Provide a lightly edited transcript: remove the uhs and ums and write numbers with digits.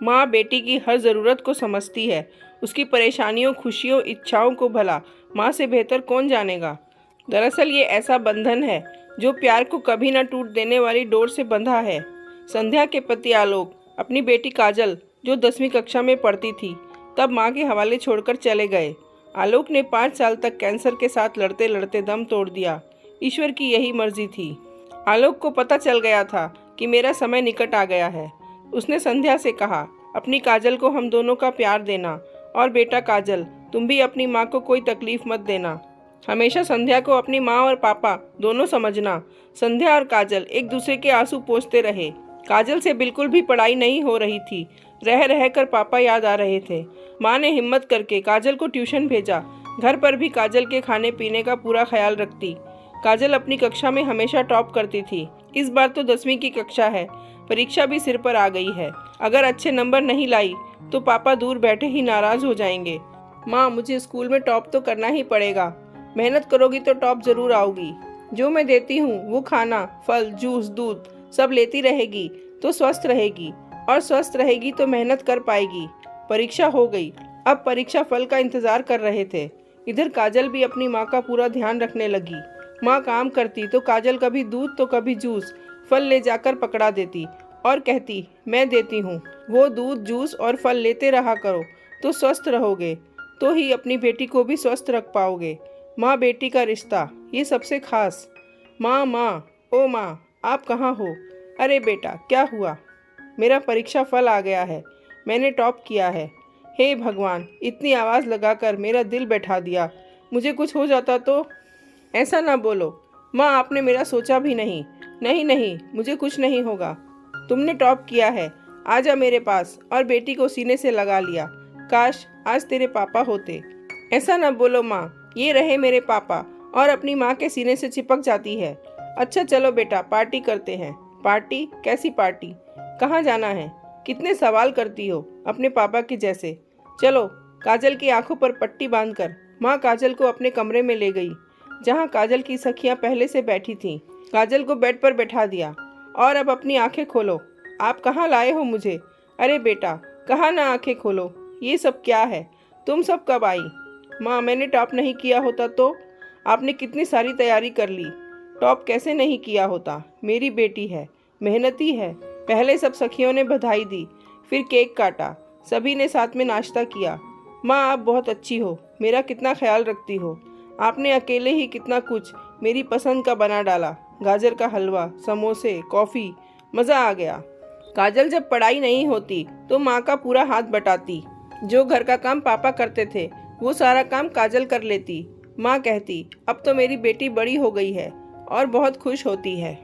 माँ बेटी की हर ज़रूरत को समझती है, उसकी परेशानियों, खुशियों, इच्छाओं को भला माँ से बेहतर कौन जानेगा। दरअसल ये ऐसा बंधन है जो प्यार को कभी न टूट देने वाली डोर से बंधा है। संध्या के पति आलोक अपनी बेटी काजल, जो 10वीं कक्षा में पढ़ती थी, तब माँ के हवाले छोड़कर चले गए। आलोक ने 5 साल तक कैंसर के साथ लड़ते लड़ते दम तोड़ दिया। ईश्वर की यही मर्जी थी। आलोक को पता चल गया था कि मेरा समय निकट आ गया है। उसने संध्या से कहा, अपनी काजल को हम दोनों का प्यार देना, और बेटा काजल, तुम भी अपनी माँ को कोई तकलीफ मत देना। हमेशा संध्या को अपनी माँ और पापा दोनों समझना। संध्या और काजल एक दूसरे के आंसू पोंछते रहे। काजल से बिल्कुल भी पढ़ाई नहीं हो रही थी। रह रह कर पापा याद आ रहे थे। माँ ने हिम्मत करके काजल को ट्यूशन भेजा। घर पर भी काजल के खाने पीने का पूरा ख्याल रखती। काजल अपनी कक्षा में हमेशा टॉप करती थी। इस बार तो 10वीं की कक्षा है, परीक्षा भी सिर पर आ गई है। अगर अच्छे नंबर नहीं लाई तो पापा दूर बैठे ही नाराज हो जाएंगे। माँ, मुझे स्कूल में टॉप तो करना ही पड़ेगा। मेहनत करोगी तो टॉप जरूर आओगी। जो मैं देती हूँ वो खाना, फल, जूस, दूध सब लेती रहेगी तो स्वस्थ रहेगी, और स्वस्थ रहेगी तो मेहनत कर पाएगी। परीक्षा हो गई। अब परीक्षा फल का इंतजार कर रहे थे। इधर काजल भी अपनी माँ का पूरा ध्यान रखने लगी। माँ काम करती तो काजल कभी दूध तो कभी जूस, फल ले जाकर पकड़ा देती और कहती, मैं देती हूँ। वो दूध, जूस और फल लेते रहा करो तो स्वस्थ रहोगे, तो ही अपनी बेटी को भी स्वस्थ रख पाओगे। माँ बेटी का रिश्ता, ये सबसे खास। माँ, माँ, ओ माँ, आप कहाँ हो? अरे बेटा, क्या हुआ? मेरा परीक्षा फल आ गया है, मैंने टॉप किया है। हे भगवान, इतनी आवाज़ लगाकर मेरा दिल बैठा दिया। मुझे कुछ हो जाता तो? ऐसा ना बोलो माँ, आपने मेरा सोचा भी नहीं। नहीं नहीं, मुझे कुछ नहीं होगा। तुमने टॉप किया है, आजा मेरे पास। और बेटी को सीने से लगा लिया। काश आज तेरे पापा होते। ऐसा ना बोलो माँ, ये रहे मेरे पापा। और अपनी माँ के सीने से चिपक जाती है। अच्छा चलो बेटा, पार्टी करते हैं। पार्टी? कैसी पार्टी? कहाँ जाना है? कितने सवाल करती हो अपने पापा के जैसे। चलो। काजल की आंखों पर पट्टी बांधकर माँ काजल को अपने कमरे में ले गई, जहाँ काजल की सखियाँ पहले से बैठी थीं। काजल को बेड पर बैठा दिया। और अब अपनी आंखें खोलो। आप कहाँ लाए हो मुझे? अरे बेटा, कहाँ ना आंखें खोलो। ये सब क्या है? तुम सब कब आई? माँ, मैंने टॉप नहीं किया होता तो? आपने कितनी सारी तैयारी कर ली। टॉप कैसे नहीं किया होता? मेरी बेटी है, मेहनती है। पहले सब सखियों ने बधाई दी, फिर केक काटा, सभी ने साथ में नाश्ता किया। माँ, आप बहुत अच्छी हो, मेरा कितना ख्याल रखती हो। आपने अकेले ही कितना कुछ मेरी पसंद का बना डाला। गाजर का हलवा, समोसे, कॉफ़ी, मज़ा आ गया। काजल जब पढ़ाई नहीं होती तो माँ का पूरा हाथ बटाती। जो घर का काम पापा करते थे वो सारा काम काजल कर लेती। माँ कहती, अब तो मेरी बेटी बड़ी हो गई है, और बहुत खुश होती है।